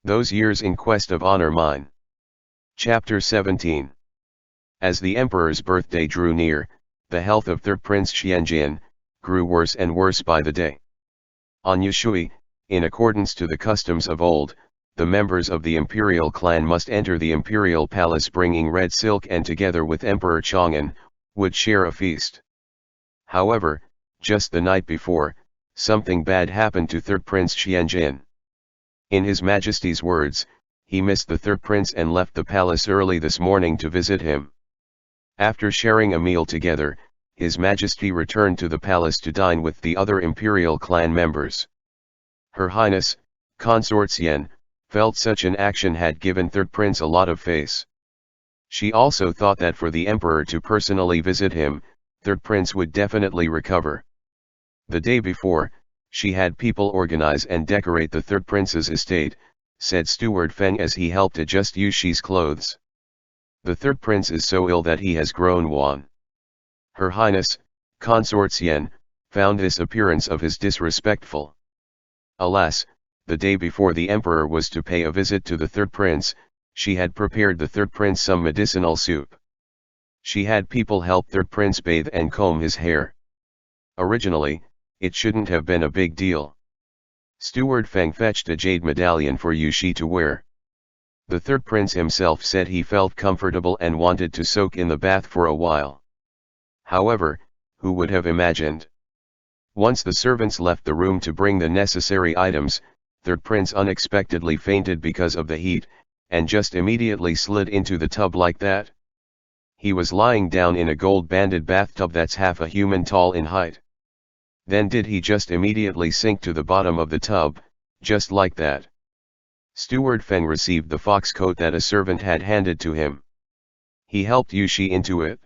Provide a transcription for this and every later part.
Those years in quest of honor mine. Chapter 17. As the emperor's birthday drew near, the health of third Prince Xianjin grew worse and worse by the day. On Yushui, in accordance to the customs of old, the members of the imperial clan must enter the imperial palace bringing red silk and together with Emperor Chang'an, would share a feast. However, just the night before, something bad happened to third Prince Xianjin. In His Majesty's words, he missed the third prince and left the palace early this morning to visit him. After sharing a meal together, His Majesty returned to the palace to dine with the other imperial clan members. Her Highness, Consort Xian, felt such an action had given third prince a lot of face. She also thought that for the emperor to personally visit him, third prince would definitely recover. The day before, she had people organize and decorate the third prince's estate, said Steward Feng as he helped adjust Yushi's clothes. The third prince is so ill that he has grown wan. Her Highness, Consort Xian, found this appearance of his disrespectful. Alas, the day before the emperor was to pay a visit to the third prince, she had prepared the third prince some medicinal soup. She had people help third prince bathe and comb his hair. Originally, it shouldn't have been a big deal. Steward Feng fetched a jade medallion for Yushi to wear. The third prince himself said he felt comfortable and wanted to soak in the bath for a while. However, who would have imagined? Once the servants left the room to bring the necessary items, third prince unexpectedly fainted because of the heat, and just immediately slid into the tub like that. He was lying down in a gold-banded bathtub that's half a human tall in height. Then did he just immediately sink to the bottom of the tub, just like that. Steward Feng received the fox coat that a servant had handed to him. He helped Yushi into it.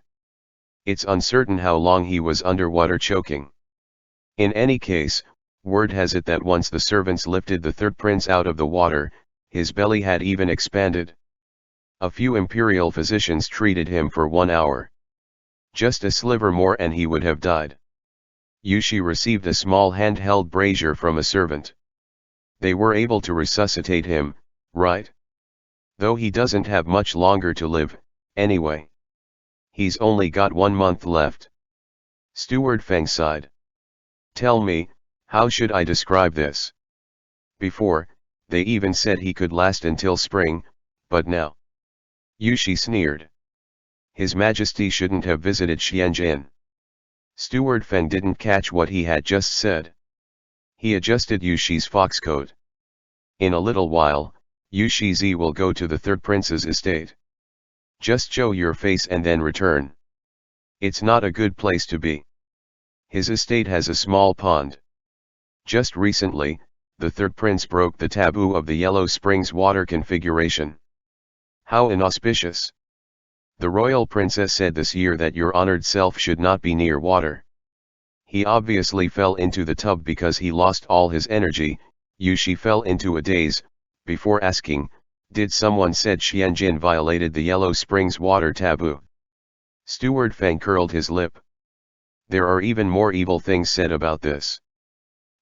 It's uncertain how long he was underwater choking. In any case, word has it that once the servants lifted the third prince out of the water, his belly had even expanded. A few imperial physicians treated him for 1 hour. Just a sliver more and he would have died. Yushi received a small handheld brazier from a servant. They were able to resuscitate him, right? Though he doesn't have much longer to live, anyway. He's only got 1 month left. Steward Feng sighed. Tell me, how should I describe this? Before, they even said he could last until spring, but now. Yushi sneered. His Majesty shouldn't have visited Xianjin. Steward Feng didn't catch what he had just said. He adjusted Yushi's fox coat. In a little while, Yushi will go to the third prince's estate. Just show your face and then return. It's not a good place to be. His estate has a small pond. Just recently, the third prince broke the taboo of the Yellow Springs water configuration. How inauspicious. The royal princess said this year that your honored self should not be near water. He obviously fell into the tub because he lost all his energy. Yushi fell into a daze, before asking, did someone said Xianjin violated the Yellow Springs water taboo? Steward Feng curled his lip. There are even more evil things said about this.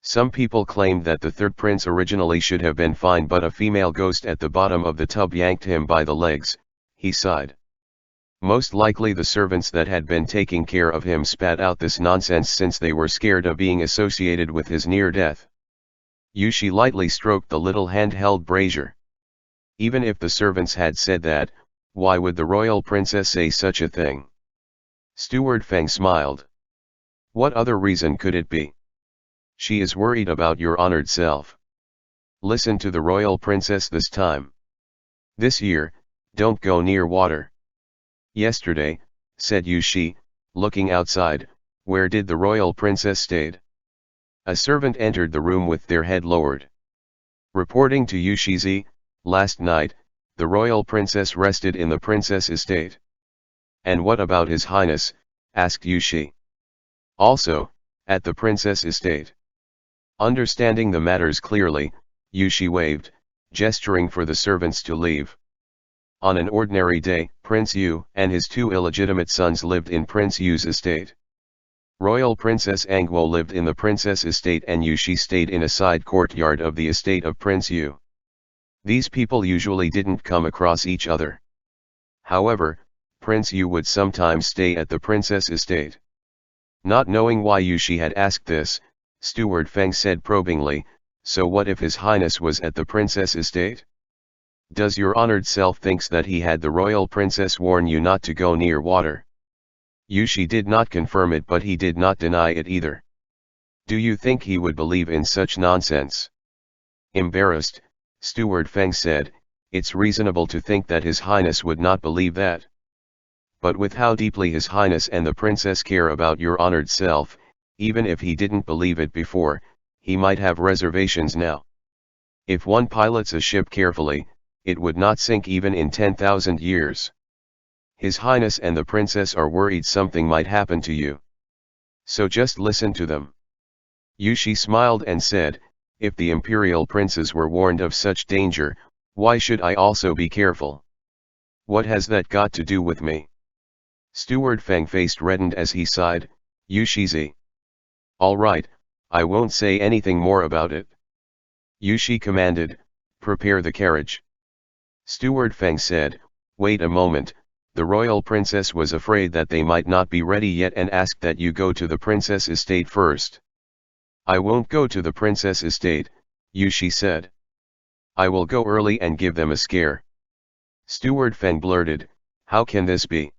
Some people claimed that the third prince originally should have been fine but a female ghost at the bottom of the tub yanked him by the legs. He sighed. Most likely the servants that had been taking care of him spat out this nonsense since they were scared of being associated with his near death. Yushi lightly stroked the little handheld brazier. Even if the servants had said that, why would the royal princess say such a thing? Steward Feng smiled. What other reason could it be? She is worried about your honored self. Listen to the royal princess this time. This year, don't go near water. Yesterday, said Yushi, looking outside, where did the royal princess stayed? A servant entered the room with their head lowered. Reporting to Yushi, last night, the royal princess rested in the princess estate. And what about his highness? Asked Yushi. Also, at the princess estate. Understanding the matters clearly, Yushi waved, gesturing for the servants to leave. On an ordinary day, Prince Yu and his 2 illegitimate sons lived in Prince Yu's estate. Royal Princess Angguo lived in the princess estate and Yushi stayed in a side courtyard of the estate of Prince Yu. These people usually didn't come across each other. However, Prince Yu would sometimes stay at the princess estate. Not knowing why Yushi had asked this, Steward Feng said probingly, "So what if His Highness was at the princess estate? Does your honored self thinks that he had the royal princess warn you not to go near water?" Yushi did not confirm it, but he did not deny it either. "Do you think he would believe in such nonsense?" Embarrassed, Steward Feng said, "It's reasonable to think that His Highness would not believe that. But with how deeply His Highness and the princess care about your honored self, even if he didn't believe it before, he might have reservations now. If one pilots a ship carefully, it would not sink even in 10,000 years. His Highness and the princess are worried something might happen to you. So just listen to them." Yushi smiled and said, "If the imperial princes were warned of such danger, why should I also be careful? What has that got to do with me?" Steward Feng faced reddened as he sighed, "Yushizi. All right, I won't say anything more about it." Yushi commanded, "Prepare the carriage." Steward Feng said, "Wait a moment." The royal princess was afraid that they might not be ready yet and asked that you go to the princess estate first. "I won't go to the princess estate," Yushi said. "I will go early and give them a scare." Steward Feng blurted, "How can this be?"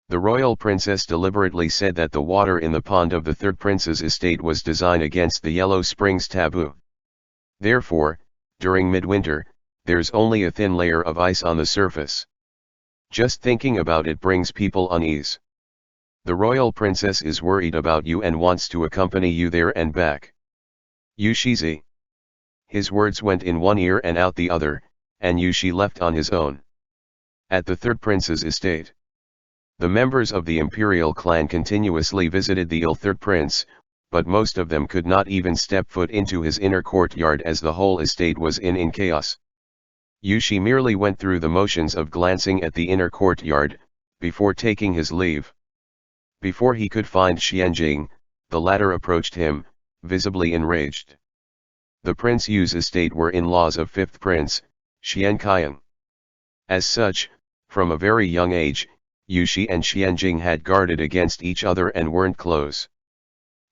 The royal princess deliberately said that the water in the pond of the third prince's estate was designed against the Yellow Springs taboo. Therefore, during midwinter, there's only a thin layer of ice on the surface. Just thinking about it brings people unease. The royal princess is worried about you and wants to accompany you there and back. Yushizi." His words went in one ear and out the other, and Yushi left on his own. At the third prince's estate, the members of the imperial clan continuously visited the ill third prince, but most of them could not even step foot into his inner courtyard as the whole estate was in chaos. Yushi merely went through the motions of glancing at the inner courtyard, before taking his leave. Before he could find Xianjing, the latter approached him, visibly enraged. The Prince Yu's estate were in-laws of fifth prince, Xianqiang. As such, from a very young age, Yushi and Xianjing had guarded against each other and weren't close.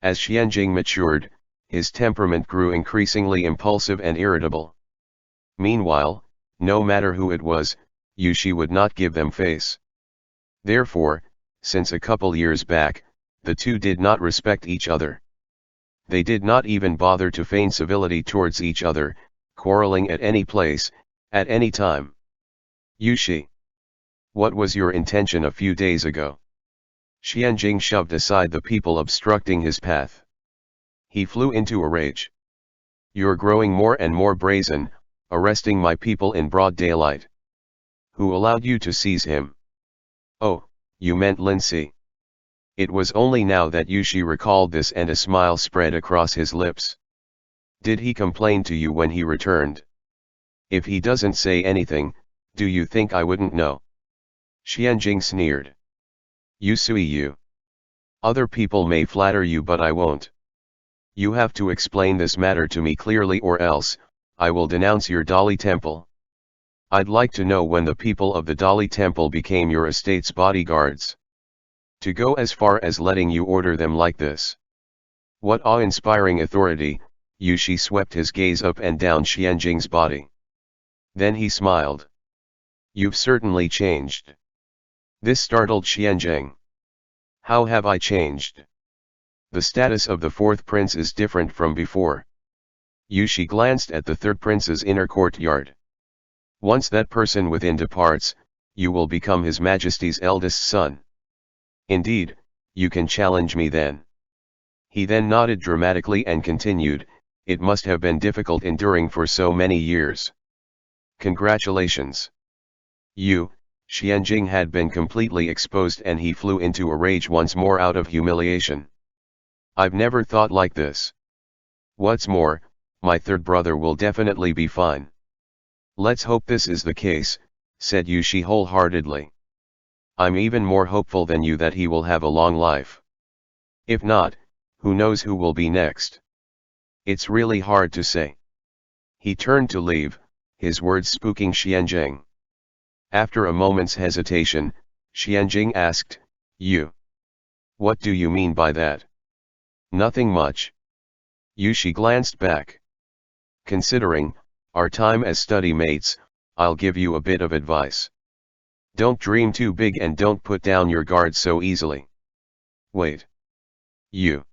As Xianjing matured, his temperament grew increasingly impulsive and irritable. Meanwhile, no matter who it was, Yushi would not give them face. Therefore, since a couple years back, the two did not respect each other. They did not even bother to feign civility towards each other, quarreling at any place, at any time. "Yushi, what was your intention a few days ago?" Xianjing shoved aside the people obstructing his path. He flew into a rage. "You're growing more and more brazen, arresting my people in broad daylight. Who allowed you to seize him?" "Oh, you meant Lindsay." It was only now that Yushi recalled this and a smile spread across his lips. "Did he complain to you when he returned?" "If he doesn't say anything, do you think I wouldn't know?" Xianjing sneered. "You. Other people may flatter you but I won't. You have to explain this matter to me clearly or else, I will denounce your Dali Temple. I'd like to know when the people of the Dali Temple became your estate's bodyguards. To go as far as letting you order them like this. What awe-inspiring authority." Yushi swept his gaze up and down Xianjing's body. Then he smiled. "You've certainly changed." This startled Xianjing. "How have I changed?" "The status of the fourth prince is different from before." Yushi glanced at the third prince's inner courtyard. "Once that person within departs, you will become His Majesty's eldest son." "Indeed, you can challenge me then." He then nodded dramatically and continued, "It must have been difficult enduring for so many years." "Congratulations." Xianjing had been completely exposed and he flew into a rage once more out of humiliation. "I've never thought like this. What's more, my third brother will definitely be fine." "Let's hope this is the case," said Yushi wholeheartedly. "I'm even more hopeful than you that he will have a long life. If not, who knows who will be next? It's really hard to say." He turned to leave, his words spooking Xianjing. After a moment's hesitation, Xianjing asked, "You? What do you mean by that?" "Nothing much." Yushi glanced back. "Considering our time as study mates, I'll give you a bit of advice. Don't dream too big and don't put down your guard so easily." "Wait. You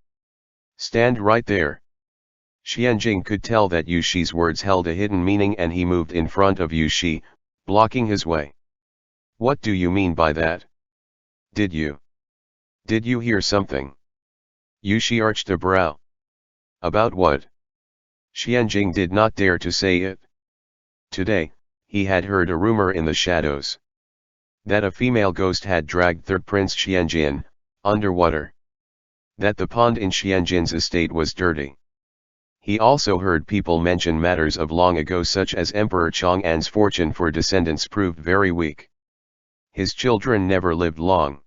stand right there." Xianjing could tell that Yushi's words held a hidden meaning and he moved in front of Yushi, blocking his way. "What do you mean by that? Did you hear something?" Yushi arched a brow. "About what?" Xianjing did not dare to say it. Today, he had heard a rumor in the shadows. That a female ghost had dragged third Prince Xianjin underwater. That the pond in Xianjin's estate was dirty. He also heard people mention matters of long ago such as Emperor Chang'an's fortune for descendants proved very weak. His children never lived long.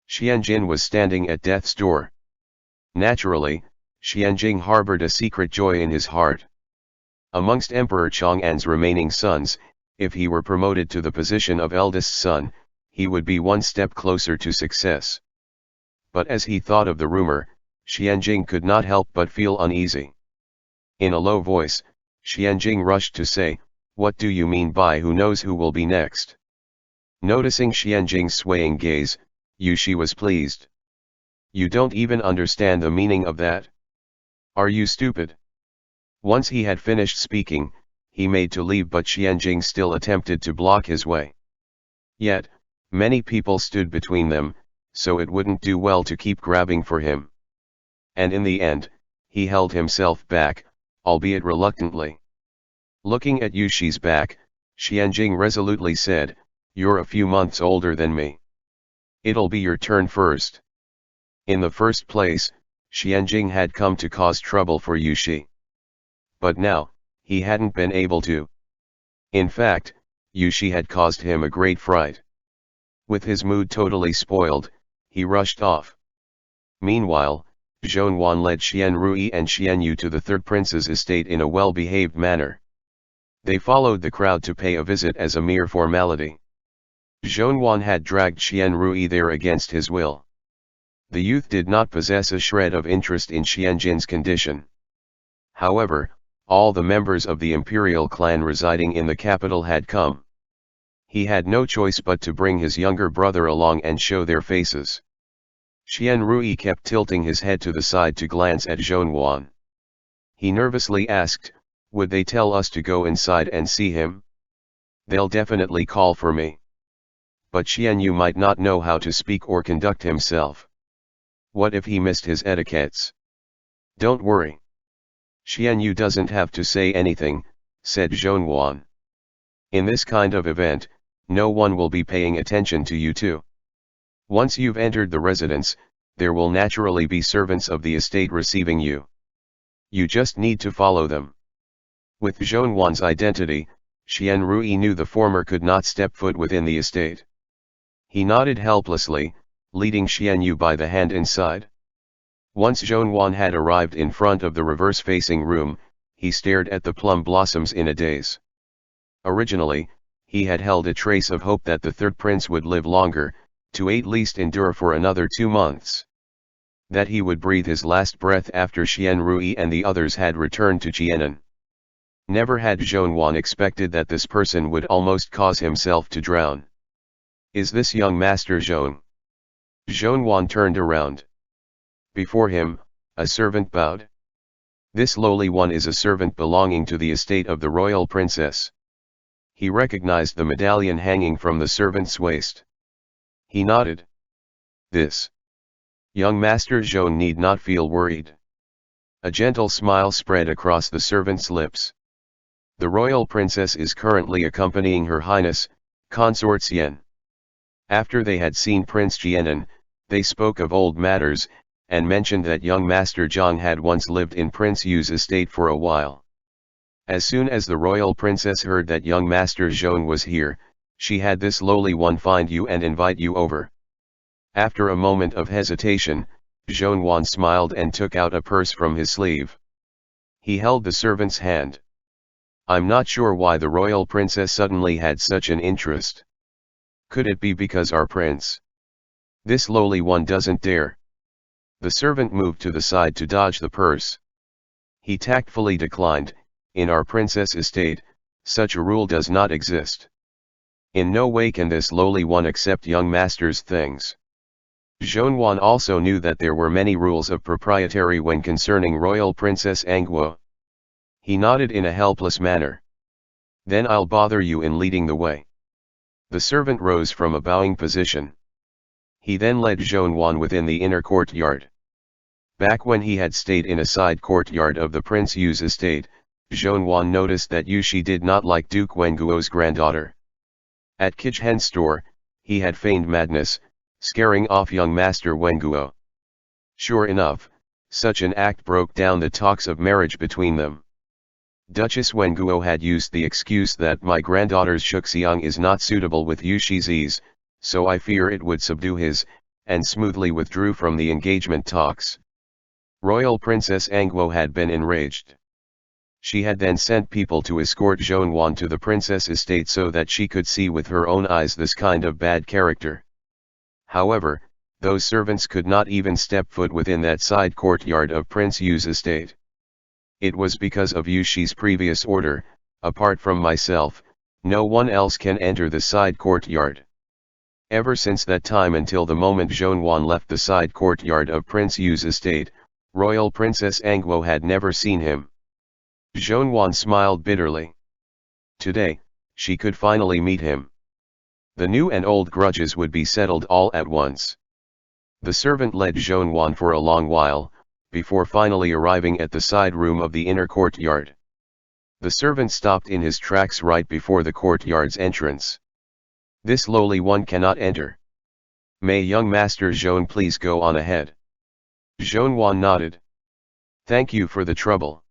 Xianjin was standing at death's door. Naturally, Xianjing harbored a secret joy in his heart. Amongst Emperor Chang'an's remaining sons, if he were promoted to the position of eldest son, he would be one step closer to success. But as he thought of the rumor, Xianjing could not help but feel uneasy. In a low voice, Xianjing rushed to say, "What do you mean by who knows who will be next?" Noticing Xianjing's swaying gaze, Yushi was pleased. "You don't even understand the meaning of that? Are you stupid?" Once he had finished speaking, he made to leave but Xianjing still attempted to block his way. Yet, many people stood between them, so it wouldn't do well to keep grabbing for him. And in the end, he held himself back, albeit reluctantly. Looking at Yushi's back, Xianjing resolutely said, "You're a few months older than me. It'll be your turn first." In the first place, Xianjing had come to cause trouble for Yushi. But now, he hadn't been able to. In fact, Yushi had caused him a great fright. With his mood totally spoiled, he rushed off. Meanwhile, Zhonwan led Xian Rui and Xian Yu to the third prince's estate in a well-behaved manner. They followed the crowd to pay a visit as a mere formality. Zhonwan had dragged Xian Rui there against his will. The youth did not possess a shred of interest in Xianjin's condition. However, all the members of the imperial clan residing in the capital had come. He had no choice but to bring his younger brother along and show their faces. Xian Rui kept tilting his head to the side to glance at Zhonwan. He nervously asked, "Would they tell us to go inside and see him? They'll definitely call for me. But Xian Yu might not know how to speak or conduct himself. What if he missed his etiquettes?" "Don't worry. Xian Yu doesn't have to say anything," said Zhonwan. "In this kind of event, no one will be paying attention to you too. Once you've entered the residence, there will naturally be servants of the estate receiving you. You just need to follow them." With Zhonwan's identity, Xian Rui knew the former could not step foot within the estate. He nodded helplessly, leading Xian Yu by the hand inside. Once Zhonwan had arrived in front of the reverse-facing room, he stared at the plum blossoms in a daze. Originally, he had held a trace of hope that the third prince would live longer, to at least endure for another 2 months. That he would breathe his last breath after Xian Rui and the others had returned to Jianan. Never had Zhonwan expected that this person would almost cause himself to drown. "Is this young Master Zhong?" Zhonwan turned around. Before him, a servant bowed. "This lowly one is a servant belonging to the estate of the royal princess." He recognized the medallion hanging from the servant's waist. He nodded. "This young Master Zhong need not feel worried." A gentle smile spread across the servant's lips. "The royal princess is currently accompanying Her Highness, Consort Xian." After they had seen Prince Jianan, they spoke of old matters, and mentioned that young Master Zhang had once lived in Prince Yu's estate for a while. As soon as the royal princess heard that young Master Zhong was here, she had this lowly one find you and invite you over. After a moment of hesitation, Zhonwan smiled and took out a purse from his sleeve. He held the servant's hand. I'm not sure why the royal princess suddenly had such an interest. Could it be because our prince? This lowly one doesn't dare. The servant moved to the side to dodge the purse. He tactfully declined, in our princess estate, such a rule does not exist. In no way can this lowly one accept young master's things. Zhonwan also knew that there were many rules of propriety when concerning royal princess Angguo. He nodded in a helpless manner. Then I'll bother you in leading the way. The servant rose from a bowing position. He then led Zhonwan within the inner courtyard. Back when he had stayed in a side courtyard of the Prince Yu's estate, Zhonwan noticed that Yushi did not like Duke Wenguo's granddaughter. At Kijhen's store, he had feigned madness, scaring off young master Wenguo. Sure enough, such an act broke down the talks of marriage between them. Duchess Wenguo had used the excuse that my granddaughter's Shuxiang is not suitable with Yushi's, so I fear it would subdue his, and smoothly withdrew from the engagement talks. Royal Princess Angguo had been enraged. She had then sent people to escort Zhonwan to the princess estate so that she could see with her own eyes this kind of bad character. However, those servants could not even step foot within that side courtyard of Prince Yu's estate. It was because of Yushi's previous order, apart from myself, no one else can enter the side courtyard. Ever since that time until the moment Zhonwan left the side courtyard of Prince Yu's estate, Royal Princess Angguo had never seen him. Zhonwan smiled bitterly. Today, she could finally meet him. The new and old grudges would be settled all at once. The servant led Zhonwan for a long while, before finally arriving at the side room of the inner courtyard. The servant stopped in his tracks right before the courtyard's entrance. This lowly one cannot enter. May young master Zhon please go on ahead. Zhonwan nodded. Thank you for the trouble.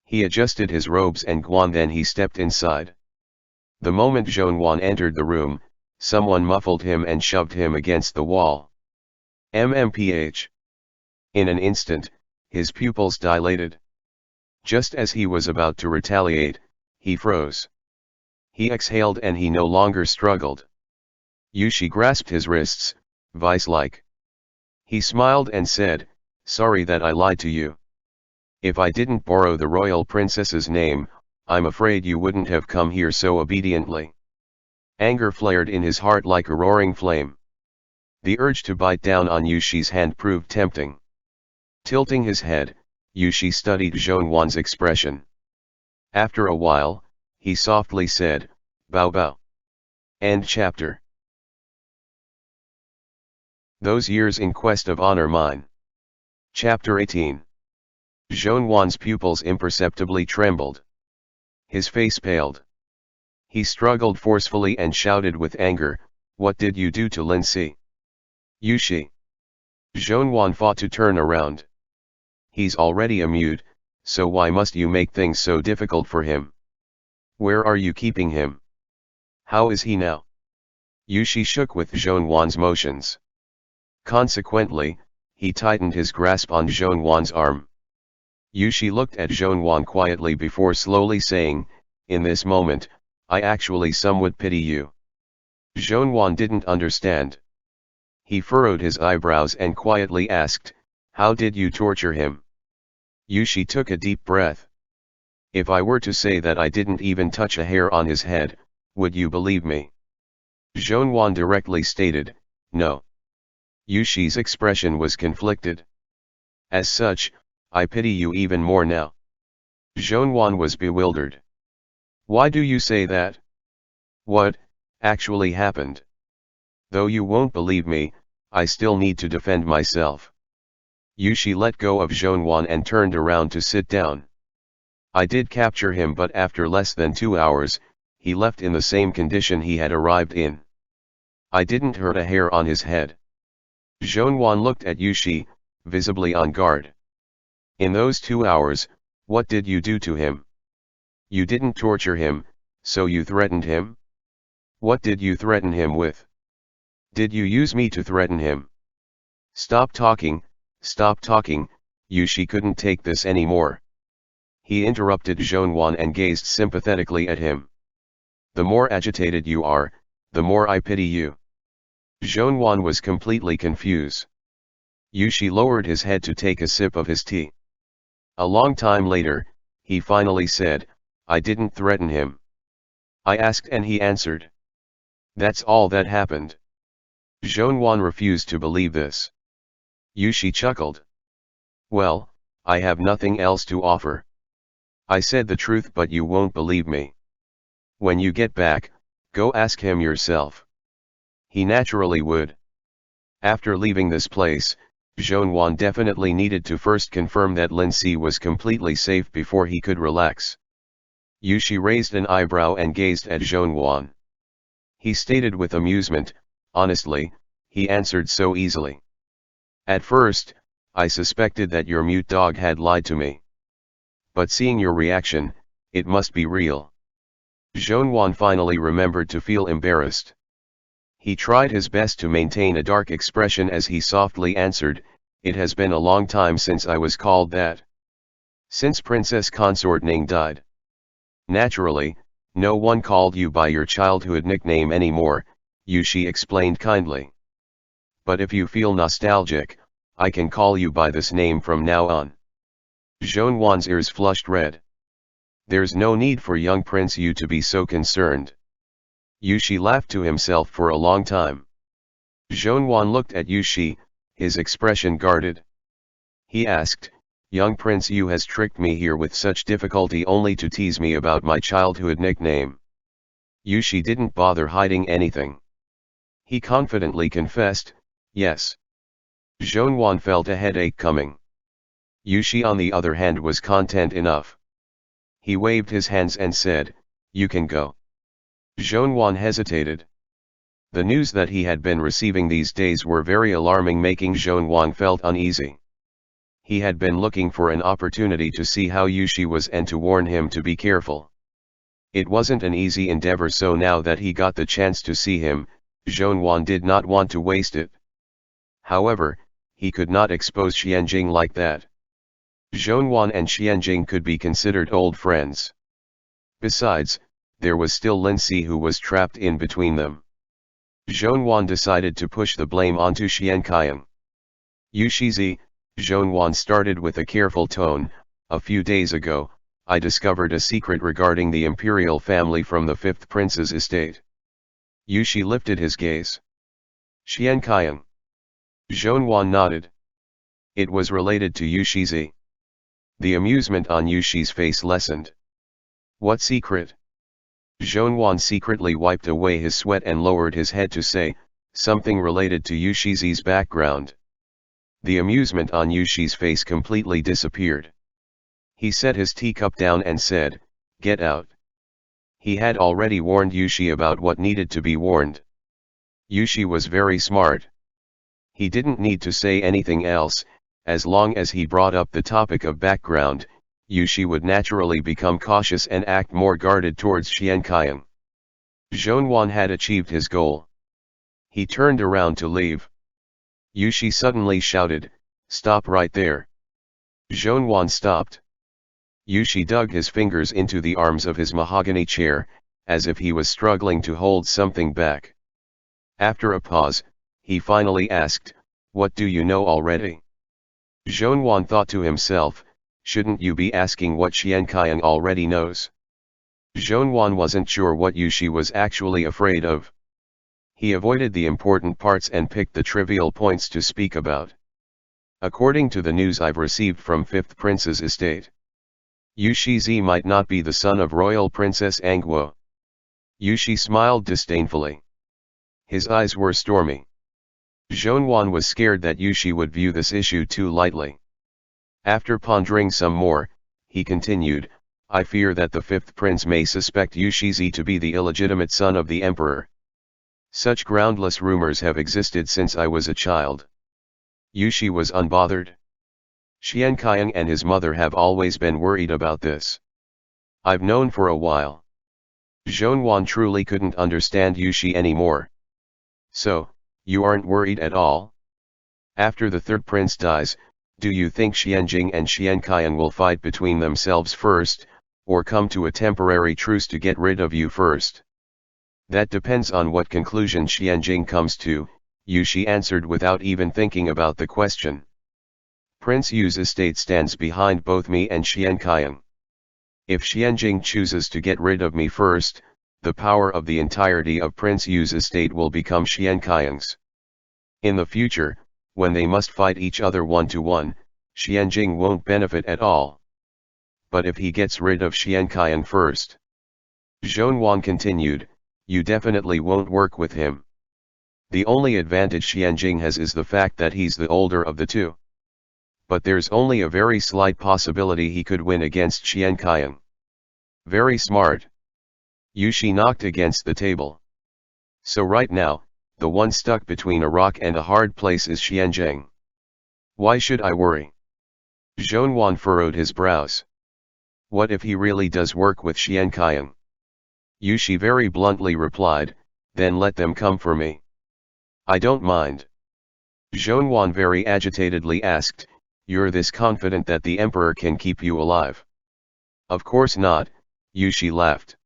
He adjusted his robes and guan, then he stepped inside. The moment Zhonwan entered the room, someone muffled him and shoved him against the wall. MMPH. In an instant, his pupils dilated. Just as he was about to retaliate, he froze. He exhaled and he no longer struggled. Yushi grasped his wrists, vice-like. He smiled and said, "Sorry that I lied to you. If I didn't borrow the royal princess's name, I'm afraid you wouldn't have come here so obediently." Anger flared in his heart like a roaring flame. The urge to bite down on Yushi's hand proved tempting. Tilting his head, Yushi studied Zhonwan's expression. After a while, he softly said, "Bow bow." End chapter. Those years in quest of honor mine. Chapter 18. Zhonwan's pupils imperceptibly trembled. His face paled. He struggled forcefully and shouted with anger, "What did you do to Linsi?" "Yushi." Zhonwan fought to turn around. "He's already a mute, so why must you make things so difficult for him? Where are you keeping him? How is he now?" Yushi shook with Zhonwan's motions. Consequently, he tightened his grasp on Zhonwan's arm. Yushi looked at Zhonwan quietly before slowly saying, "In this moment, I actually somewhat pity you." Zhonwan didn't understand. He furrowed his eyebrows and quietly asked, "How did you torture him?" Yushi took a deep breath. "If I were to say that I didn't even touch a hair on his head, would you believe me?" Zhonwan directly stated, "No." Yushi's expression was conflicted. "As such, I pity you even more now." Zhonwan was bewildered. "Why do you say that? What, actually happened? Though you won't believe me, I still need to defend myself." Yushi let go of Zhonwan and turned around to sit down. "I did capture him, but after less than 2 hours, he left in the same condition he had arrived in. I didn't hurt a hair on his head." Zhonwan looked at Yushi, visibly on guard. "In those 2 hours, what did you do to him? You didn't torture him, so you threatened him? What did you threaten him with? Did you use me to threaten him?" Stop talking, Yushi couldn't take this anymore. He interrupted Zhongyuan and gazed sympathetically at him. The more agitated you are, the more I pity you. Zhongyuan was completely confused. Yushi lowered his head to take a sip of his tea. A long time later, he finally said, I didn't threaten him. I asked and he answered. That's all that happened. Zhongyuan refused to believe this. Yushi chuckled. Well, I have nothing else to offer. I said the truth but you won't believe me. When you get back, go ask him yourself. He naturally would. After leaving this place, Zhongyuan definitely needed to first confirm that Lindsay was completely safe before he could relax. Yushi raised an eyebrow and gazed at Zhongyuan. He stated with amusement, honestly, he answered so easily. At first, I suspected that your mute dog had lied to me. But seeing your reaction, it must be real. Zhongyuan finally remembered to feel embarrassed. He tried his best to maintain a dark expression as he softly answered, it has been a long time since I was called that. Since Princess Consort Ning died. Naturally, no one called you by your childhood nickname anymore, Yushi explained kindly. But if you feel nostalgic, I can call you by this name from now on. Zhongyuan's ears flushed red. There's no need for young Prince Yu to be so concerned. Yushi laughed to himself for a long time. Zhongyuan looked at Yushi, his expression guarded. He asked, young Prince Yu has tricked me here with such difficulty only to tease me about my childhood nickname. Yushi didn't bother hiding anything. He confidently confessed, yes. Zhongyuan felt a headache coming. Yushi on the other hand was content enough. He waved his hands and said, you can go. Zhongyuan hesitated. The news that he had been receiving these days were very alarming, making Zhongyuan felt uneasy. He had been looking for an opportunity to see how Yushi was and to warn him to be careful. It wasn't an easy endeavor, so now that he got the chance to see him, Zhongyuan did not want to waste it. However, he could not expose Xianjing like that. Zhongyuan and Xianjing could be considered old friends. Besides, there was still Lindsay who was trapped in between them. Zhongyuan decided to push the blame onto Xianqiang. Yushizi, Zhongyuan started with a careful tone, a few days ago, I discovered a secret regarding the imperial family from the 5th prince's estate. Yushi lifted his gaze. Xianqiang. Zhongyuan nodded. It was related to Yushizi. The amusement on Yushi's face lessened. What secret? Zhongyuan secretly wiped away his sweat and lowered his head to say, something related to Yushizi's background. The amusement on Yushi's face completely disappeared. He set his teacup down and said, get out. He had already warned Yushi about what needed to be warned. Yushi was very smart. He didn't need to say anything else, as long as he brought up the topic of background, Yushi would naturally become cautious and act more guarded towards Xianqiang. Zhongyuan had achieved his goal. He turned around to leave. Yushi suddenly shouted, stop right there. Zhongyuan stopped. Yushi dug his fingers into the arms of his mahogany chair, as if he was struggling to hold something back. After a pause, he finally asked, what do you know already? Zhongyuan thought to himself, shouldn't you be asking what Xianqiang already knows? Zhongyuan wasn't sure what Yushi was actually afraid of. He avoided the important parts and picked the trivial points to speak about. According to the news I've received from 5th Prince's estate, Yushizi might not be the son of Royal Princess Angguo. Yushi smiled disdainfully. His eyes were stormy. Zhongyuan was scared that Yushi would view this issue too lightly. After pondering some more, he continued, I fear that the 5th prince may suspect Yushizi to be the illegitimate son of the emperor. Such groundless rumors have existed since I was a child. Yushi was unbothered. Xianqiang and his mother have always been worried about this. I've known for a while. Zhongyuan truly couldn't understand Yushi anymore. So, you aren't worried at all? After the 3rd prince dies, Do you think Xianjing and Xianqian will fight between themselves first, or come to a temporary truce to get rid of you first? That depends on what conclusion Xianjing comes to, Yu Shi answered without even thinking about the question. Prince Yu's estate stands behind both me and Xianqian. If Xianjing chooses to get rid of me first, the power of the entirety of Prince Yu's estate will become Xianqian's. In the future, when they must fight each other 1-to-1, Xianjing won't benefit at all. But if he gets rid of Xianqian first, Zhonwan continued, you definitely won't work with him. The only advantage Xianjing has is the fact that he's the older of the two. But there's only a very slight possibility he could win against Xianqian. Very smart. Yu Shi knocked against the table. So right now, the one stuck between a rock and a hard place is Xianjing. Why should I worry? Zhonwan furrowed his brows. What if he really does work with Xianqian? Yu Shi very bluntly replied, then let them come for me. I don't mind. Zhonwan very agitatedly asked, you're this confident that the emperor can keep you alive? Of course not, Yu Shi laughed.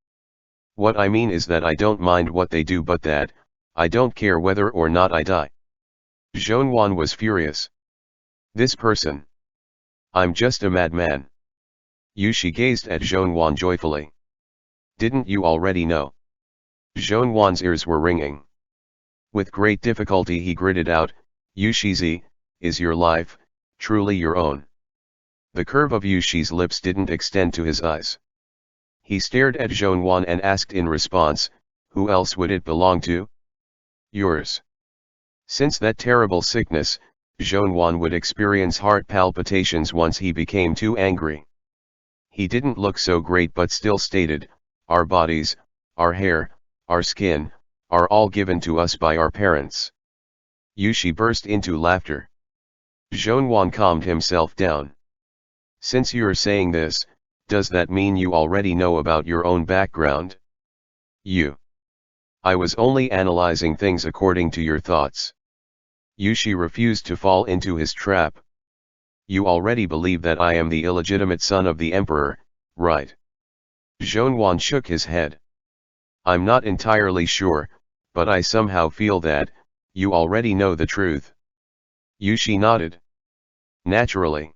What I mean is that I don't mind what they do, but that, I don't care whether or not I die. Zhonwan was furious. This person. I'm just a madman. Yu Shi gazed at Zhonwan joyfully. Didn't you already know? Zhonwan's ears were ringing. With great difficulty he gritted out, Yu Shizi, is your life truly your own? The curve of Yu Shi's lips didn't extend to his eyes. He stared at Zhonwan and asked in response, who else would it belong to? Yours. Since that terrible sickness, Zhonwan would experience heart palpitations once he became too angry. He didn't look so great but still stated, our bodies, our hair, our skin, are all given to us by our parents. Yu Shi burst into laughter. Zhonwan calmed himself down. Since you're saying this, does that mean you already know about your own background? I was only analyzing things according to your thoughts. Yu Shi refused to fall into his trap. You already believe that I am the illegitimate son of the emperor, right? Zhonwan shook his head. I'm not entirely sure, but I somehow feel that, you already know the truth. Yu Shi nodded. Naturally.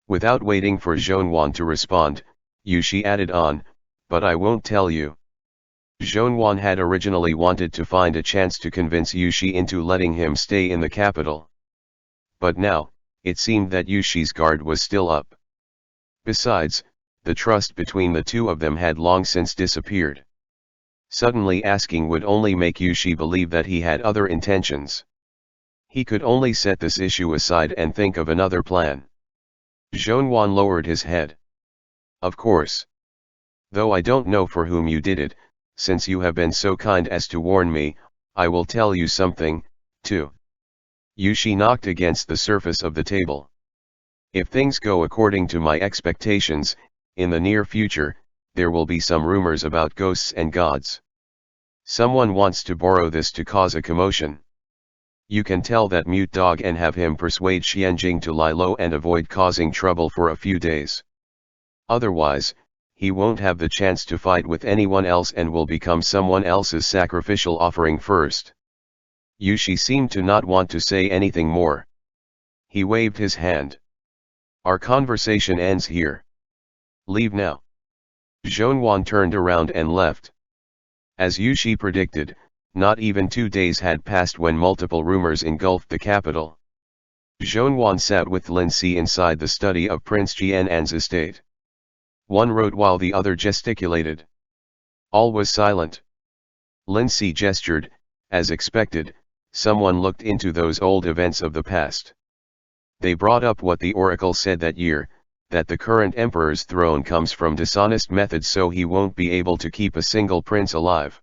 Without waiting for Zhonwan to respond, Yu Shi added on, but I won't tell you. Zhonwan had originally wanted to find a chance to convince Yu Shi into letting him stay in the capital. But now, it seemed that Yu Shi's guard was still up. Besides, the trust between the two of them had long since disappeared. Suddenly asking would only make Yu Shi believe that he had other intentions. He could only set this issue aside and think of another plan. Zhonwan lowered his head. Of course. Though I don't know for whom you did it, since you have been so kind as to warn me, I will tell you something, too. Yu Shi knocked against the surface of the table. If things go according to my expectations, in the near future, there will be some rumors about ghosts and gods. Someone wants to borrow this to cause a commotion. You can tell that mute dog and have him persuade Xianjing to lie low and avoid causing trouble for a few days. Otherwise, he won't have the chance to fight with anyone else and will become someone else's sacrificial offering first. Yu Shi seemed to not want to say anything more. He waved his hand. Our conversation ends here. Leave now. Zhonwan turned around and left. As Yu Shi predicted, not even 2 days had passed when multiple rumors engulfed the capital. Zhonwan sat with Lin Si inside the study of Prince Jian'an's estate. One wrote while the other gesticulated. All was silent. Lin Si gestured, as expected, someone looked into those old events of the past. They brought up what the oracle said that year, that the current emperor's throne comes from dishonest methods, so he won't be able to keep a single prince alive.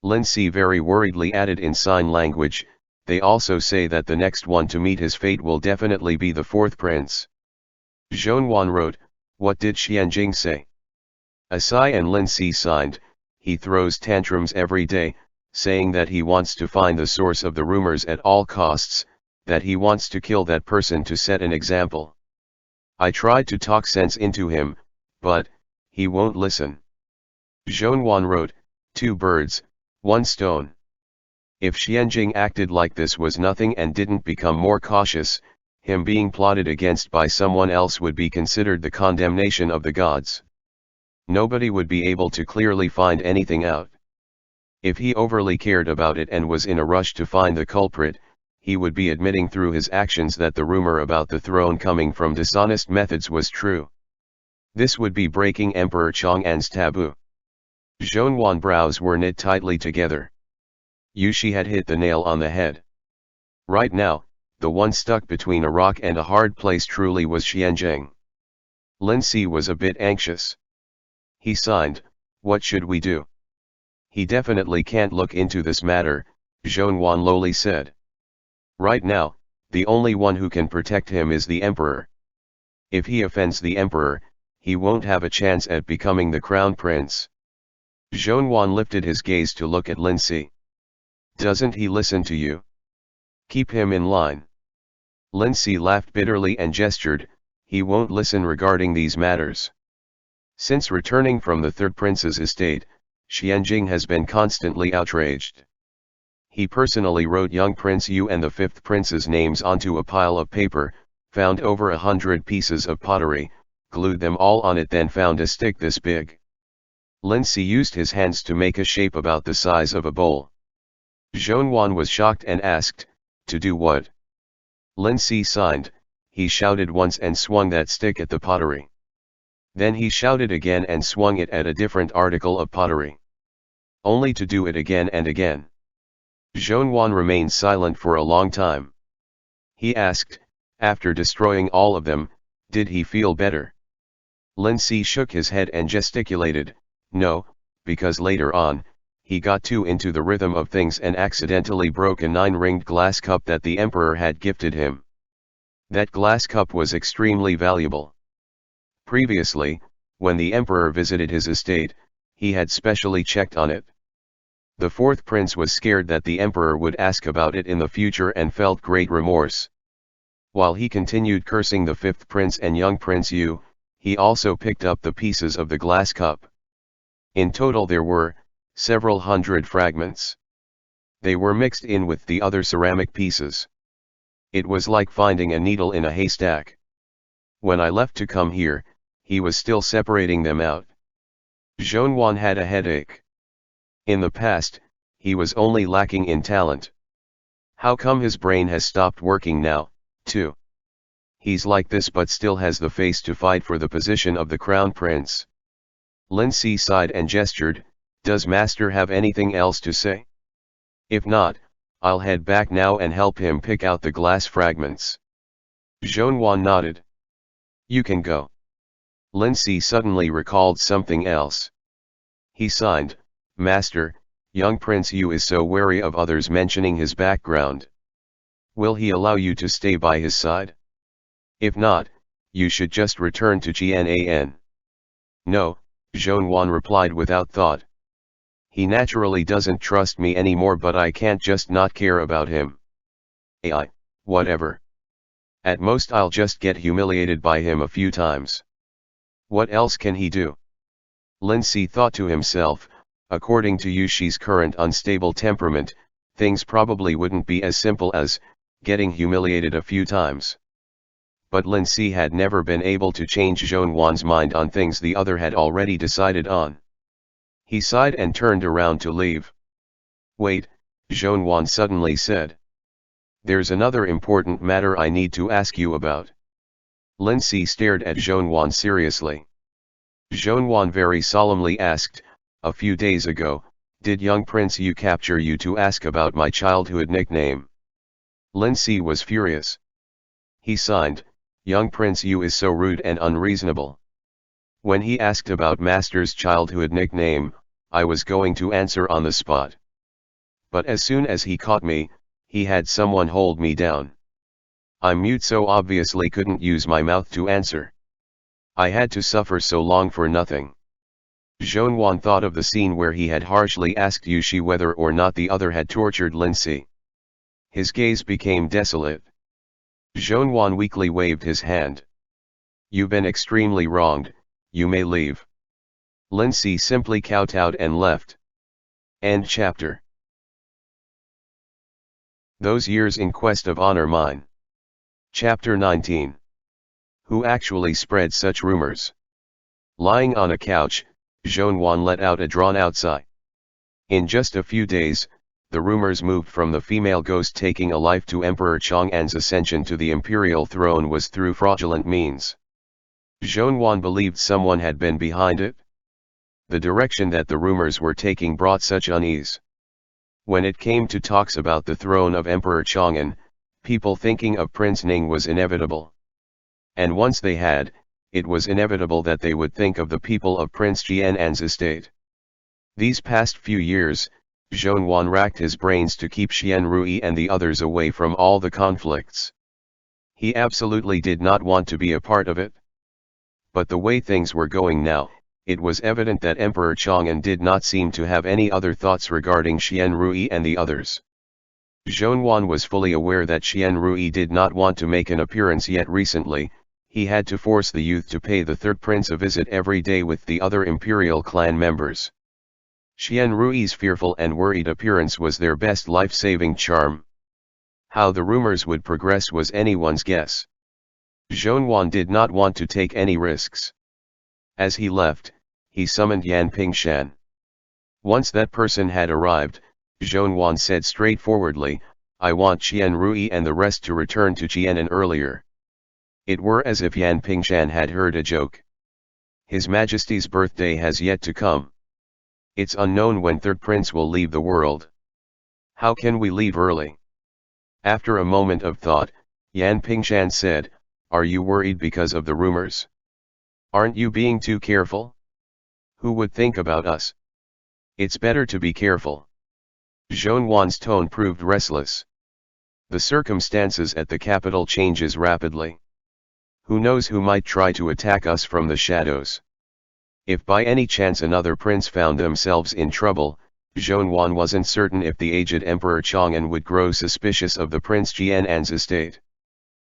Lin Si very worriedly added in sign language, they also say that the next one to meet his fate will definitely be the fourth prince. Zhonwan wrote, what did Xianjing say? A sigh and Lin Si signed, he throws tantrums every day, saying that he wants to find the source of the rumors at all costs, that he wants to kill that person to set an example. I tried to talk sense into him, but he won't listen. Zhongyuan wrote, 2 birds, 1 stone. If Xianjing acted like this was nothing and didn't become more cautious, him being plotted against by someone else would be considered the condemnation of the gods. Nobody would be able to clearly find anything out. If he overly cared about it and was in a rush to find the culprit, he would be admitting through his actions that the rumor about the throne coming from dishonest methods was true. This would be breaking Emperor Chang'an's taboo. Zhongyuan's brows were knit tightly together. Yushi had hit the nail on the head. Right now, the one stuck between a rock and a hard place truly was Xianjing. Linsi was a bit anxious. He signed, "What should we do?" "He definitely can't look into this matter," Zhongyuan lowly said. "Right now, the only one who can protect him is the emperor. If he offends the emperor, he won't have a chance at becoming the crown prince." Zhongyuan lifted his gaze to look at Linsi. "Doesn't he listen to you? Keep him in line." Linsi laughed bitterly and gestured, "He won't listen regarding these matters." Since returning from the third prince's estate, Xianjing has been constantly outraged. He personally wrote young Prince Yu and the fifth prince's names onto a pile of paper, found over 100 pieces of pottery, glued them all on it, then found a stick this big. Linsi used his hands to make a shape about the size of a bowl. Zhongyuan was shocked and asked, "To do what?" Linsi signed. He shouted once and swung that stick at the pottery. Then he shouted again and swung it at a different article of pottery. Only to do it again and again. Zhongyuan remained silent for a long time. He asked, after destroying all of them, did he feel better? Linsi shook his head and gesticulated, "No, because later on, he got too into the rhythm of things and accidentally broke a 9-ringed glass cup that the emperor had gifted him. That glass cup was extremely valuable. Previously, when the emperor visited his estate, he had specially checked on it. The fourth prince was scared that the emperor would ask about it in the future and felt great remorse. While he continued cursing the fifth prince and young Prince Yu, he also picked up the pieces of the glass cup. In total there were several hundred fragments. They were mixed in with the other ceramic pieces. It was like finding a needle in a haystack. When I left to come here, he was still separating them out." Zhongyuan had a headache. In the past, he was only lacking in talent. How come his brain has stopped working now, too? He's like this but still has the face to fight for the position of the crown prince. Linsi sighed and gestured, "Does master have anything else to say? If not, I'll head back now and help him pick out the glass fragments." Zhongyuan nodded. "You can go." Linsi suddenly recalled something else. He signed, "Master, young Prince Yu is so wary of others mentioning his background. Will he allow you to stay by his side? If not, you should just return to Jian." "No," Zhongyuan replied without thought. "He naturally doesn't trust me anymore, but I can't just not care about him. Whatever. At most I'll just get humiliated by him a few times. What else can he do?" Linsi thought to himself, according to Yushi's current unstable temperament, things probably wouldn't be as simple as getting humiliated a few times. But Linsi had never been able to change Zhongyuan's mind on things the other had already decided on. He sighed and turned around to leave. "Wait," Zhongyuan suddenly said. "There's another important matter I need to ask you about." Linsi stared at Zhongyuan seriously. Zhongyuan very solemnly asked, "A few days ago, did young Prince Yu capture you to ask about my childhood nickname?" Linsi was furious. He signed, "Young Prince Yu is so rude and unreasonable. When he asked about master's childhood nickname, I was going to answer on the spot. But as soon as he caught me, he had someone hold me down. I'm mute, so obviously couldn't use my mouth to answer. I had to suffer so long for nothing." Zhongyuan thought of the scene where he had harshly asked Yushi whether or not the other had tortured Linsi. His gaze became desolate. Zhongyuan weakly waved his hand. You've been extremely wronged, you may leave. Lin Si simply kowtowed and left. End chapter. Those years in quest of honor mine. Chapter 19. Who actually spread such rumors? Lying on a couch, Zhongyuan let out a drawn-out sigh. In just a few days, the rumors moved from the female ghost taking a life to Emperor Chang'an's ascension to the imperial throne was through fraudulent means. Zhongyuan believed someone had been behind it. The direction that the rumors were taking brought such unease. When it came to talks about the throne of Emperor Chang'an, people thinking of Prince Ning was inevitable. And once they had, it was inevitable that they would think of the people of Prince Jian'an's estate. These past few years, Zhongyuan racked his brains to keep Xian Rui and the others away from all the conflicts. He absolutely did not want to be a part of it. But the way things were going now, it was evident that Emperor Chang'an did not seem to have any other thoughts regarding Xian Rui and the others. Zhongyuan was fully aware that Xian Rui did not want to make an appearance yet recently. He had to force the youth to pay the third prince a visit every day with the other imperial clan members. Xian Rui's fearful and worried appearance was their best life-saving charm. How the rumors would progress was anyone's guess. Zhongyuan did not want to take any risks. As he left, he summoned Yan Pingshan. Once that person had arrived, Zhongyuan said straightforwardly, I want Xian Rui and the rest to return to Jianan earlier. It were as if Yan Pingshan had heard a joke. His Majesty's birthday has yet to come. It's unknown when third prince will leave the world. How can we leave early? After a moment of thought, Yan Pingshan said, Are you worried because of the rumors? Aren't you being too careful? Who would think about us? It's better to be careful. Zhongyuan's tone proved restless. The circumstances at the capital changes rapidly. Who knows who might try to attack us from the shadows? If by any chance another prince found themselves in trouble, Zhongyuan wasn't certain if the aged Emperor Chang'an would grow suspicious of the Prince Jian'an's estate.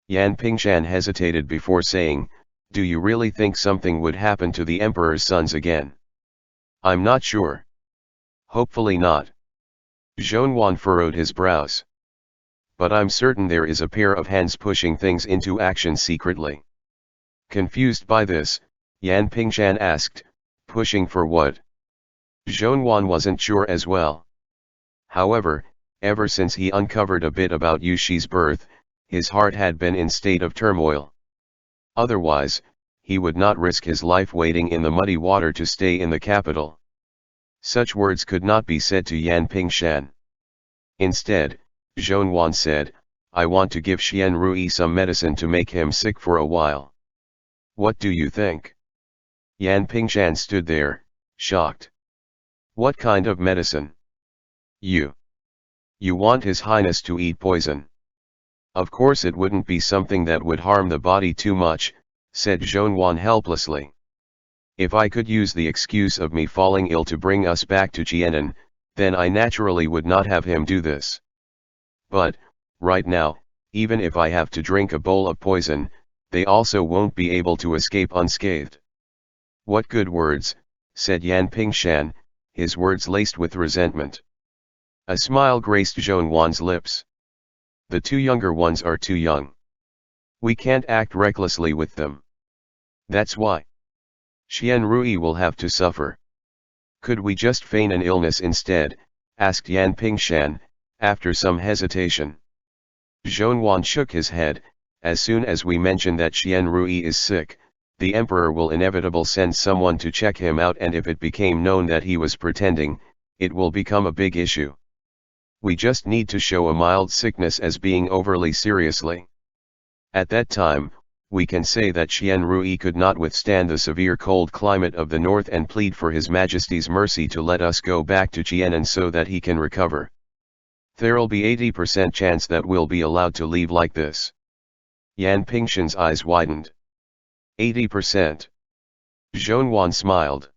Yan Pingshan hesitated before saying, Do you really think something would happen to the Emperor's sons again? I'm not sure. Hopefully not. Zhongyuan furrowed his brows. But I'm certain there is a pair of hands pushing things into action secretly. Confused by this, Yan Pingshan asked, Pushing for what? Zhongyuan wasn't sure as well. However, ever since he uncovered a bit about Yuxi's birth, his heart had been in state of turmoil. Otherwise, he would not risk his life wading in the muddy water to stay in the capital. Such words could not be said to Yan Pingshan. Instead, Zhongyuan said, I want to give Xian Rui some medicine to make him sick for a while. What do you think? Yan Pingshan stood there, shocked. What kind of medicine? You want His Highness to eat poison? Of course it wouldn't be something that would harm the body too much, said Zhongyuan helplessly. If I could use the excuse of me falling ill to bring us back to Jianan, then I naturally would not have him do this. But, right now, even if I have to drink a bowl of poison, they also won't be able to escape unscathed. What good words, said Yan Pingshan, his words laced with resentment. A smile graced Zhongyuan's lips. The two younger ones are too young. We can't act recklessly with them. That's why. Xian Rui will have to suffer. Could we just feign an illness instead? Asked Yan Pingshan, after some hesitation. Zhongyuan shook his head. As soon as we mention that Xian Rui is sick, the emperor will inevitably send someone to check him out, and if it became known that he was pretending, it will become a big issue. We just need to show a mild sickness as being overly seriously. At that time, we can say that Xian Rui could not withstand the severe cold climate of the north and plead for His Majesty's mercy to let us go back to Jianan so that he can recover. There'll be 80% chance that we'll be allowed to leave like this. Yan Pingshan's eyes widened. 80%. Zhongyuan smiled.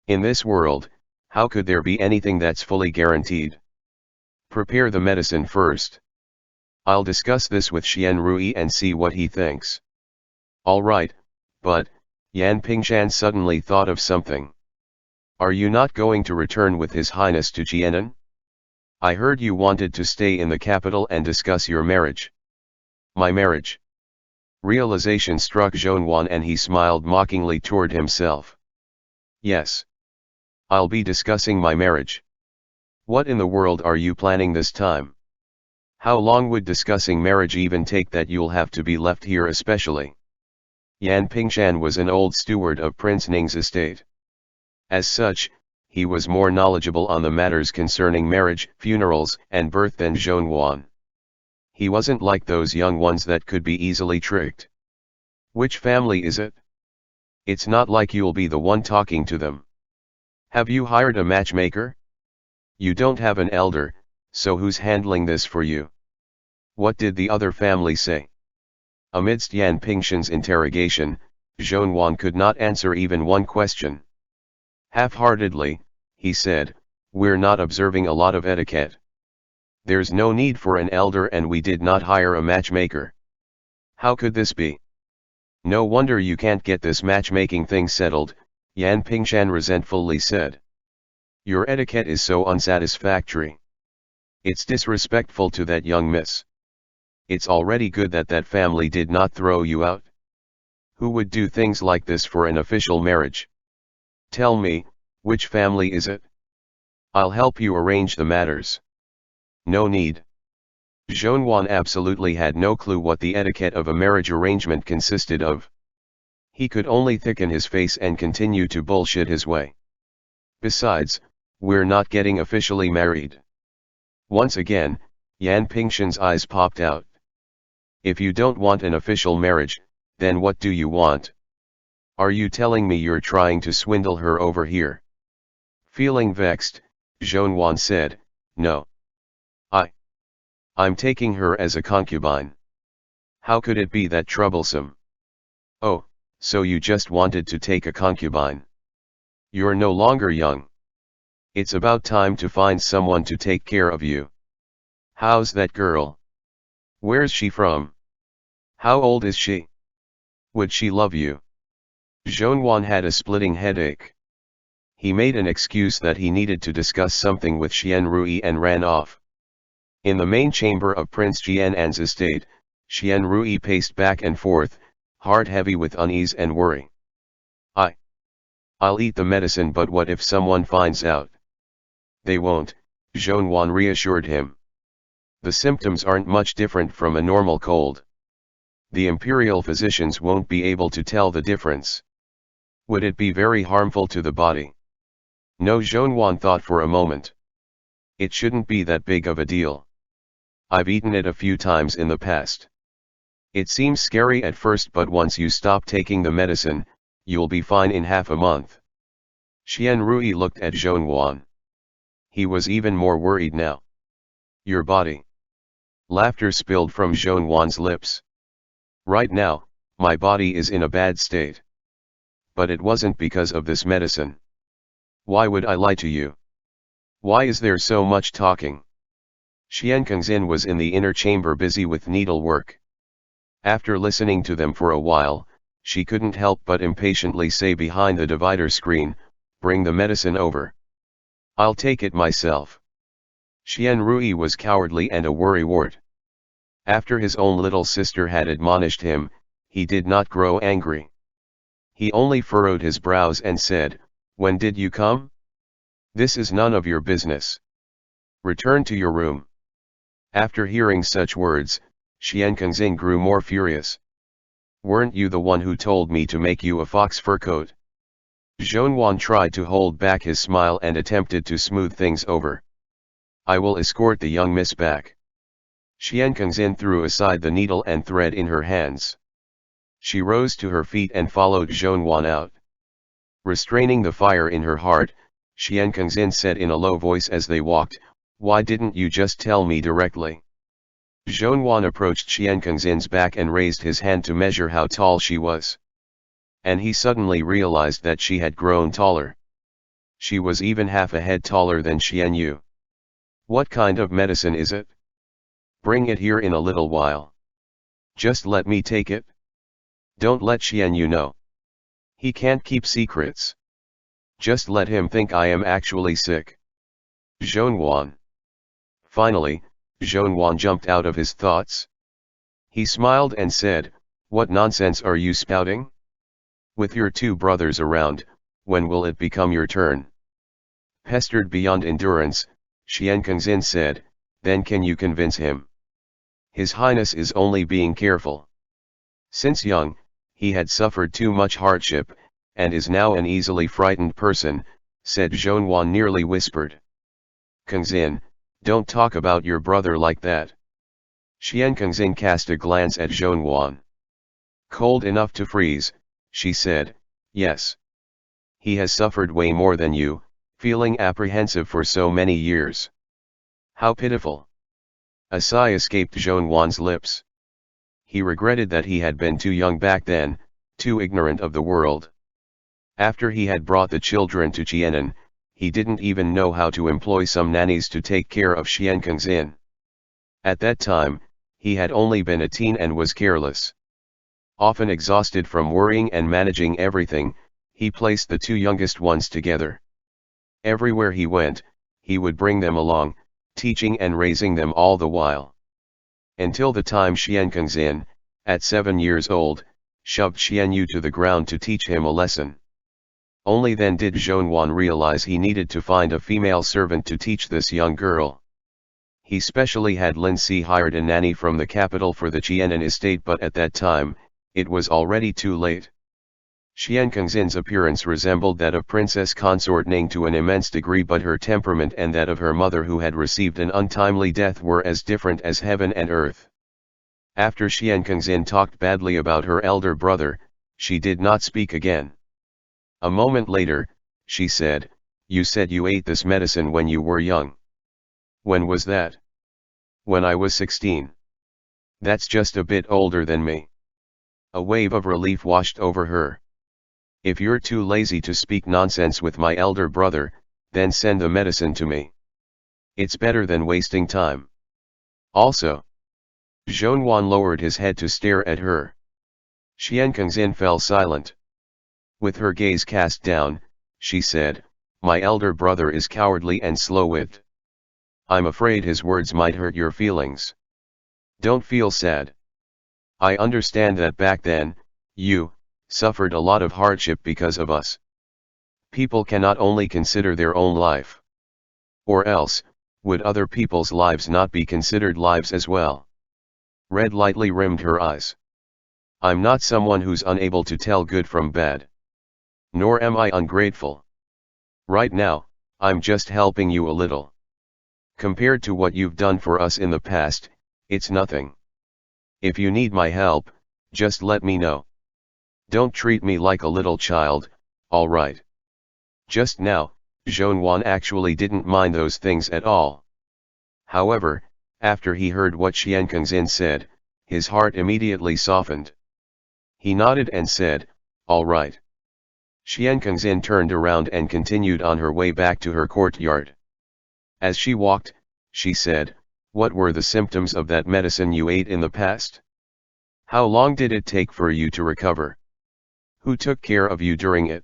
In this world, how could there be anything that's fully guaranteed? Prepare the medicine first. I'll discuss this with Xian Rui and see what he thinks. Alright, but, Yan Pingshan suddenly thought of something. Are you not going to return with His Highness to Jianan? I heard you wanted to stay in the capital and discuss your marriage. My marriage. Realization struck Zhonwan and he smiled mockingly toward himself. Yes. I'll be discussing my marriage. What in the world are you planning this time? How long would discussing marriage even take that you'll have to be left here especially? Yan Pingshan was an old steward of Prince Ning's estate. As such, he was more knowledgeable on the matters concerning marriage, funerals, and birth than Zhonwan. He wasn't like those young ones that could be easily tricked. Which family is it? It's not like you'll be the one talking to them. Have you hired a matchmaker? You don't have an elder, so who's handling this for you? What did the other family say? Amidst Yan Pingshan's interrogation, Zhonwan could not answer even one question. Half-heartedly, he said, we're not observing a lot of etiquette. There's no need for an elder and we did not hire a matchmaker. How could this be? No wonder you can't get this matchmaking thing settled, Yan Pingshan resentfully said. Your etiquette is so unsatisfactory. It's disrespectful to that young miss. It's already good that that family did not throw you out. Who would do things like this for an official marriage? Tell me, which family is it? I'll help you arrange the matters. No need. Zhonwan absolutely had no clue what the etiquette of a marriage arrangement consisted of. He could only thicken his face and continue to bullshit his way. Besides, we're not getting officially married. Once again, Yan Pingshan's eyes popped out. If you don't want an official marriage, then what do you want? Are you telling me you're trying to swindle her over here? Feeling vexed, Zhonwan said, no. I'm taking her as a concubine. How could it be that troublesome? Oh, so you just wanted to take a concubine. You're no longer young. It's about time to find someone to take care of you. How's that girl? Where's she from? How old is she? Would she love you? Zhonwan had a splitting headache. He made an excuse that he needed to discuss something with Xian Rui and ran off. In the main chamber of Prince Jianan's estate, Xian Rui paced back and forth, heart heavy with unease and worry. I'll eat the medicine, but what if someone finds out? They won't, Zhonwan reassured him. The symptoms aren't much different from a normal cold. The imperial physicians won't be able to tell the difference. Would it be very harmful to the body? No, Zhonwan thought for a moment. It shouldn't be that big of a deal. I've eaten it a few times in the past. It seems scary at first, but once you stop taking the medicine, you'll be fine in half a month. Xian Rui looked at Zhonwan. He was even more worried now. Your body. Laughter spilled from Zhonwan's lips. Right now, my body is in a bad state. But it wasn't because of this medicine. Why would I lie to you? Why is there so much talking? Xian Kengzin was in the inner chamber busy with needlework. After listening to them for a while, she couldn't help but impatiently say behind the divider screen, bring the medicine over. I'll take it myself. Xian Rui was cowardly and a worrywart. After his own little sister had admonished him, he did not grow angry. He only furrowed his brows and said, when did you come? This is none of your business. Return to your room. After hearing such words, Xian Kengzin grew more furious. Weren't you the one who told me to make you a fox fur coat? Zhonwan tried to hold back his smile and attempted to smooth things over. I will escort the young miss back. Xian Kengzin threw aside the needle and thread in her hands. She rose to her feet and followed Zhonwan out. Restraining the fire in her heart, Xian Kengzin said in a low voice as they walked, why didn't you just tell me directly? Zhonwan approached Xian Kengzin's back and raised his hand to measure how tall she was. And he suddenly realized that she had grown taller. She was even half a head taller than Xian Yu. What kind of medicine is it? Bring it here in a little while. Just let me take it. Don't let Xianyu know. He can't keep secrets. Just let him think I am actually sick. Zhongyuan. Finally, Zhongyuan jumped out of his thoughts. He smiled and said, "What nonsense are you spouting? With your two brothers around, when will it become your turn?" Pestered beyond endurance, Xian Kengzin said, "Then can you convince him? His Highness is only being careful. Since young, he had suffered too much hardship, and is now an easily frightened person," said Zhongyuan, nearly whispered. "Kengzin, don't talk about your brother like that." Xian Kengzin cast a glance at Zhongyuan. "Cold enough to freeze," she said, "yes. He has suffered way more than you, feeling apprehensive for so many years. How pitiful." A sigh escaped Zhongyuan's lips. He regretted that he had been too young back then, too ignorant of the world. After he had brought the children to Qianan, he didn't even know how to employ some nannies to take care of Xian Kengzin. At that time, he had only been a teen and was careless. Often exhausted from worrying and managing everything, he placed the two youngest ones together. Everywhere he went, he would bring them along, teaching and raising them all the while. Until the time Xian Kengzin, at 7 years old, shoved Xianyu to the ground to teach him a lesson. Only then did Zhongyuan realize he needed to find a female servant to teach this young girl. He specially had Lin Si hired a nanny from the capital for the Qianan estate, but at that time, it was already too late. Xian Kengzin's appearance resembled that of Princess Consort Ning to an immense degree, but her temperament and that of her mother, who had received an untimely death, were as different as heaven and earth. After Xian Kengzin talked badly about her elder brother, she did not speak again. A moment later, she said, "You said you ate this medicine when you were young. When was that?" "When I was 16. That's just a bit older than me." A wave of relief washed over her. "If you're too lazy to speak nonsense with my elder brother, then send the medicine to me. It's better than wasting time. Also." Zhongyuan lowered his head to stare at her. Xian Kengzin fell silent. With her gaze cast down, she said, "My elder brother is cowardly and slow-witted. I'm afraid his words might hurt your feelings. Don't feel sad. I understand that back then, you suffered a lot of hardship because of us. People cannot only consider their own life. Or else, would other people's lives not be considered lives as well?" Red lightly rimmed her eyes. "I'm not someone who's unable to tell good from bad. Nor am I ungrateful. Right now, I'm just helping you a little. Compared to what you've done for us in the past, it's nothing. If you need my help, just let me know. Don't treat me like a little child, all right?" Just now, Zhongyuan actually didn't mind those things at all. However, after he heard what Xian Kengzin said, his heart immediately softened. He nodded and said, "All right." Xian Kengzin turned around and continued on her way back to her courtyard. As she walked, she said, "What were the symptoms of that medicine you ate in the past? How long did it take for you to recover? Who took care of you during it?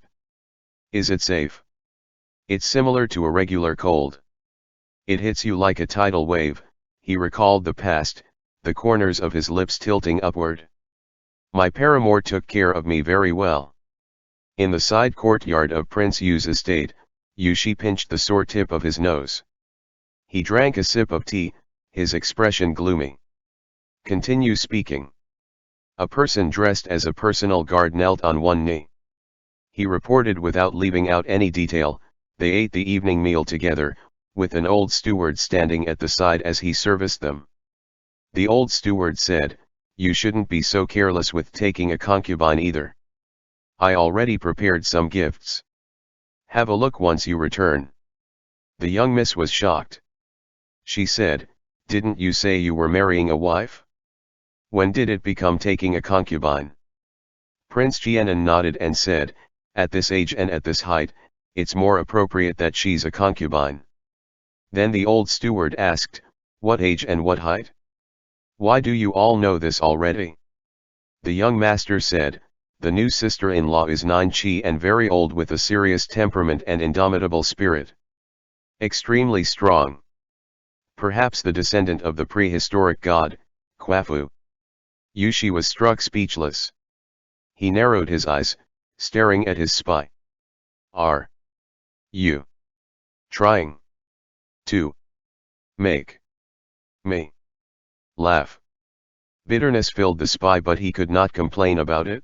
Is it safe?" "It's similar to a regular cold. It hits you like a tidal wave." He recalled the past, the corners of his lips tilting upward. "My paramour took care of me very well. In the side courtyard of Prince Yu's estate, Yushi pinched the sore tip of his nose. He drank a sip of tea, his expression gloomy. Continue speaking." A person dressed as a personal guard knelt on one knee. He reported without leaving out any detail. They ate the evening meal together, with an old steward standing at the side as he serviced them. The old steward said, "You shouldn't be so careless with taking a concubine either. I already prepared some gifts. Have a look once you return." The young miss was shocked. She said, "Didn't you say you were marrying a wife? When did it become taking a concubine?" Prince Jianan nodded and said, "At this age and at this height, it's more appropriate that she's a concubine." Then the old steward asked, "What age and what height?" Why do you all know this already? The young master said, the new sister-in-law is 9 and very old with a serious temperament and indomitable spirit. Extremely strong. Perhaps the descendant of the prehistoric god, Quafu. Yushi was struck speechless. He narrowed his eyes, staring at his spy. Are you trying to make me laugh? Bitterness filled the spy, but he could not complain about it.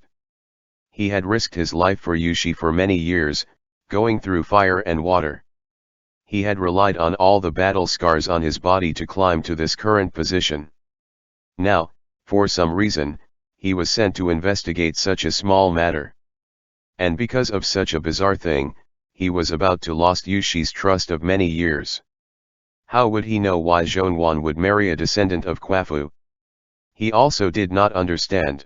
He had risked his life for Yushi for many years, going through fire and water. He had relied on all the battle scars on his body to climb to this current position. Now, for some reason, he was sent to investigate such a small matter. And because of such a bizarre thing, he was about to lose Yushi's trust of many years. How would he know why Zhonwan would marry a descendant of Quafu? He also did not understand.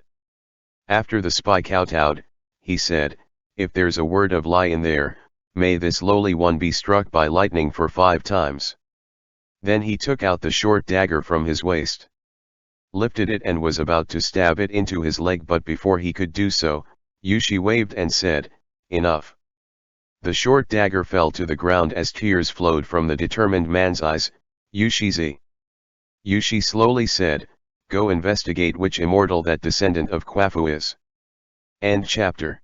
After the spy kowtowed, he said, if there's a word of lie in there, may this lowly one be struck by lightning for 5 times. Then he took out the short dagger from his waist, lifted it and was about to stab it into his leg, but before he could do so, Yushi waved and said, enough. The short dagger fell to the ground as tears flowed from the determined man's eyes. Yushi slowly said, go investigate which immortal that descendant of Quafu is. End chapter.